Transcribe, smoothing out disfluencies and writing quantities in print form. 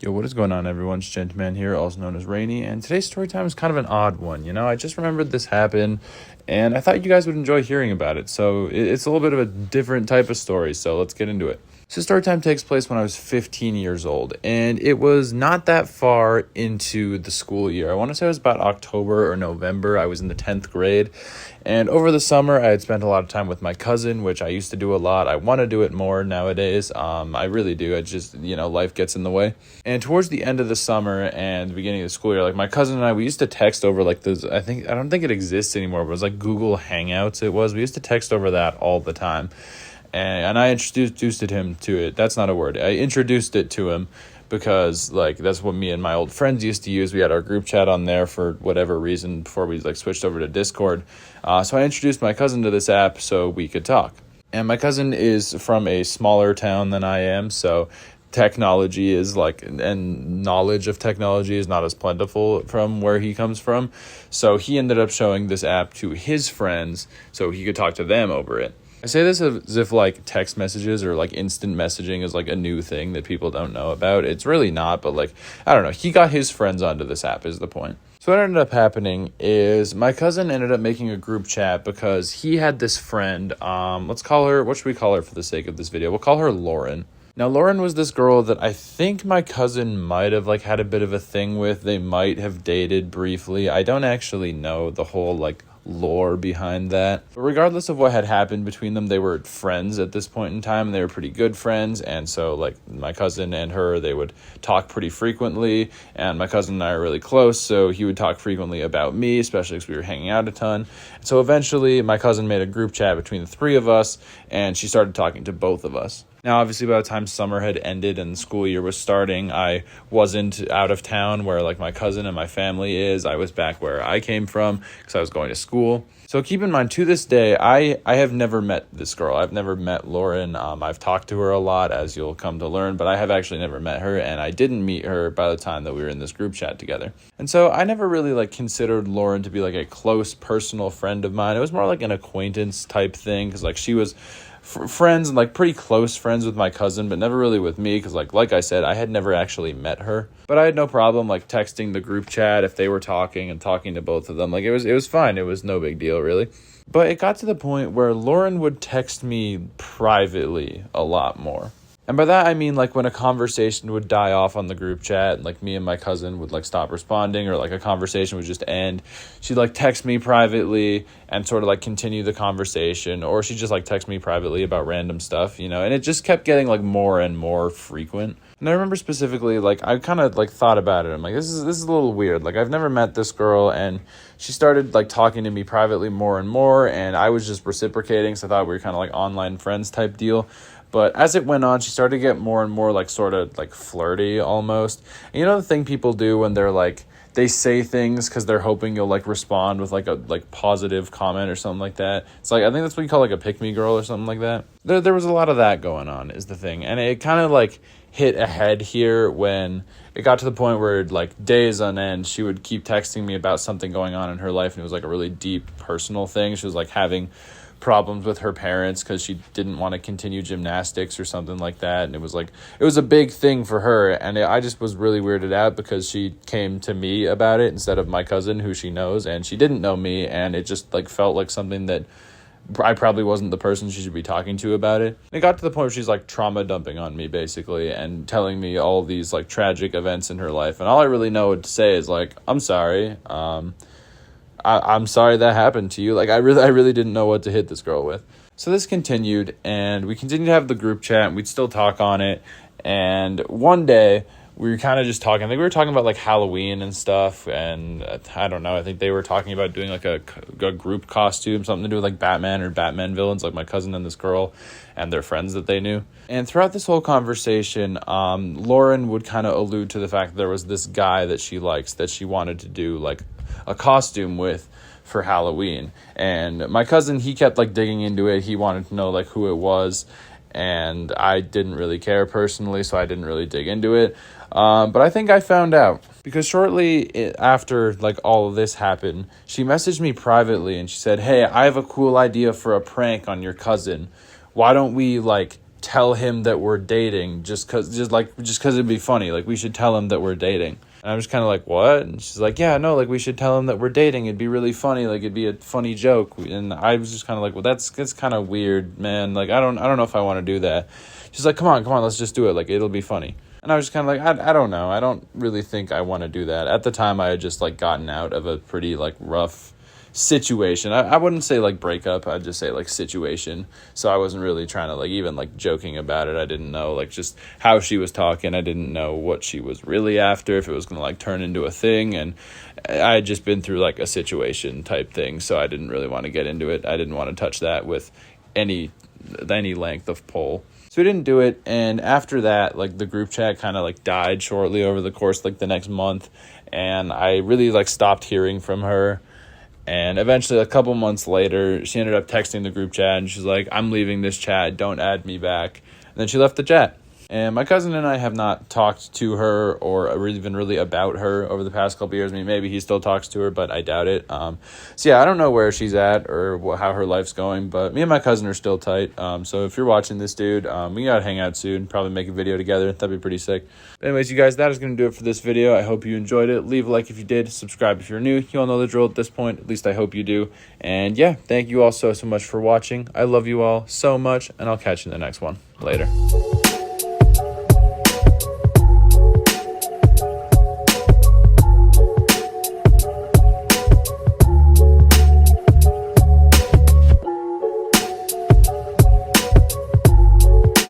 Yo, what is going on, everyone? It's GentooMan here, also known as Rainy, and today's story time is kind of an odd one. I just remembered this happened, and I thought you guys would enjoy hearing about it. So it's a little bit of a different type of story, so let's get into it. So story time takes place when I was 15 years old, and it was not that far into the school year. I want to say it was about October or November. I was in the 10th grade, and over the summer, I had spent a lot of time with my cousin, which I used to do a lot. I want to do it more nowadays. I really do. I just, life gets in the way. And towards the end of the summer and the beginning of the school year, like my cousin and I, we used to text over like this. I don't think it exists anymore, but it was like Google Hangouts. We used to text over that all the time. And I introduced him to it. That's not a word. I introduced it to him because that's what me and my old friends used to use. We had our group chat on there for whatever reason before we switched over to Discord. So I introduced my cousin to this app so we could talk. And my cousin is from a smaller town than I am, so technology is and knowledge of technology is not as plentiful from where he comes from. So he ended up showing this app to his friends so he could talk to them over it. I say this as if text messages or instant messaging is a new thing that people don't know about. It's really not, but I don't know. He got his friends onto this app is the point. So what ended up happening is my cousin ended up making a group chat because he had this friend. Let's call her, what should we call her for the sake of this video? We'll call her Lauren. Now, Lauren was this girl that I think my cousin might have had a bit of a thing with. They might have dated briefly. I don't actually know the whole lore behind that. But regardless of what had happened between them, they were friends at this point in time, and they were pretty good friends. And so my cousin and her, they would talk pretty frequently, and my cousin and I are really close, so he would talk frequently about me, especially because we were hanging out a ton. So eventually my cousin made a group chat between the three of us, and she started talking to both of us. Now, obviously, by the time summer had ended and the school year was starting, I wasn't out of town where my cousin and my family is. I was back where I came from because I was going to school. So keep in mind, to this day, I have never met this girl. I've never met Lauren. I've talked to her a lot, as you'll come to learn, but I have actually never met her, and I didn't meet her by the time that we were in this group chat together. And so I never really considered Lauren to be a close personal friend of mine. It was more an acquaintance type thing because she was friends and pretty close friends with my cousin, but never really with me because like I said, I had never actually met her. But I had no problem texting the group chat if they were talking and talking to both of them. It was fine. It was no big deal really. But it got to the point where Lauren would text me privately a lot more. And by that, I mean, when a conversation would die off on the group chat, and, me and my cousin would, stop responding, or, a conversation would just end, she'd, text me privately and sort of, continue the conversation, or she'd just, text me privately about random stuff, and it just kept getting, more and more frequent. And I remember specifically, I kind of, thought about it. I'm this is a little weird. I've never met this girl, and she started, talking to me privately more and more, and I was just reciprocating, so I thought we were kind of, online friends type deal. But as it went on, she started to get more and more sort of flirty almost. And the thing people do when they're they say things because they're hoping you'll respond with a positive comment or something like that. It's I think that's what you call a pick me girl or something like that. There was a lot of that going on is the thing. And it kind of hit a head here when it got to the point where days on end she would keep texting me about something going on in her life, and it was a really deep personal thing. She was having problems with her parents because she didn't want to continue gymnastics or something like that, and it was a big thing for her, and I just was really weirded out because she came to me about it instead of my cousin who she knows, and she didn't know me, and it just felt like something that I probably wasn't the person she should be talking to about it. It got to the point where she's trauma dumping on me basically and telling me all these tragic events in her life, and all I really know to say is I'm sorry. I'm sorry that happened to you. I really didn't know what to hit this girl with. So this continued, and we continued to have the group chat, and we'd still talk on it. And one day, we were kind of just talking. I think we were talking about Halloween and stuff, and I don't know. I think they were talking about doing a group costume, something to do with Batman or Batman villains, my cousin and this girl and their friends that they knew. And throughout this whole conversation, Lauren would kind of allude to the fact that there was this guy that she likes that she wanted to do a costume with for Halloween. And my cousin, he kept digging into it. He wanted to know who it was, and I didn't really care personally, so I didn't really dig into it. But I think I found out because shortly after all of this happened, she messaged me privately and she said, "Hey, I have a cool idea for a prank on your cousin. Why don't we tell him that we're dating just because it'd be funny. Like, we should tell him that we're dating. And I'm just kind of like, what? And she's like, yeah, no, like, we should tell him that we're dating. It'd be really funny. Like, it'd be a funny joke. And I was just kind of like, well, that's kind of weird, man. Like, I don't know if I want to do that. She's like, come on, let's just do it. Like, it'll be funny. And I was just kind of like, I don't know. I don't really think I want to do that. At the time, I had just, like, gotten out of a pretty, like, rough situation. I wouldn't say, like, breakup. I'd just say, like, situation. So I wasn't really trying to, like, even, like, joking about it. I didn't know, like, just how she was talking. I didn't know what she was really after, if it was going to, like, turn into a thing. And I had just been through, like, a situation type thing. So I didn't really want to get into it. I didn't want to touch that with any length of pole. So we didn't do it, and after that, like, the group chat kind of, like, died shortly over the course, like, the next month, and I really, like, stopped hearing from her, and eventually, a couple months later, she ended up texting the group chat, and she's like, I'm leaving this chat, don't add me back, and then she left the chat. And my cousin and I have not talked to her or even really about her over the past couple years. I mean, maybe he still talks to her, but I doubt it. So yeah, I don't know where she's at or how her life's going, but me and my cousin are still tight. So if you're watching this, dude, we gotta hang out soon, probably make a video together. That'd be pretty sick. But anyways, you guys, that is going to do it for this video. I hope you enjoyed it. Leave a like if you did. Subscribe if you're new. You all know the drill at this point. At least I hope you do. And yeah, thank you all so much for watching. I love you all so much, and I'll catch you in the next one. Later.